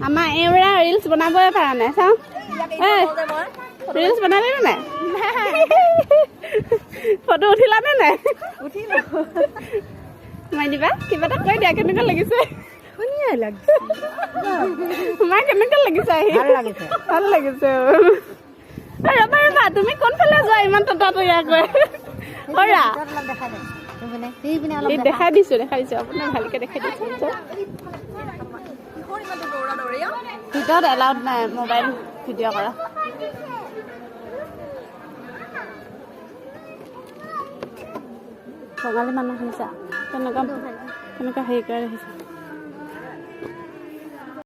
আমাৰ এওঁৰা ৰিলচ বনাবই পৰা নাই চাওঁ ৰিলচ বনালে নাই ফটো উঠিলানে নাই উঠিলো মাৰি দিবা কিবা এটা কৈ দিয়া কেনেকুৱা লাগিছে ধুনীয়া লাগিছে তোমাৰ কেনেকুৱা লাগিছে আহি ভাল লাগিছে ৰবা ৰবা তুমি কোনফালে যোৱা ইমান ততাতৈয়াকৈ কৰা দেখাই দিছো আপোনাক ভালকে দেখাই দিছো ভিতৰত এলাউড নাই মোবাইল ভিডিঅ' কৰা বঙালী মানুহ শুনিছা কেনেকুৱা হেৰি কৰি ৰাখিছে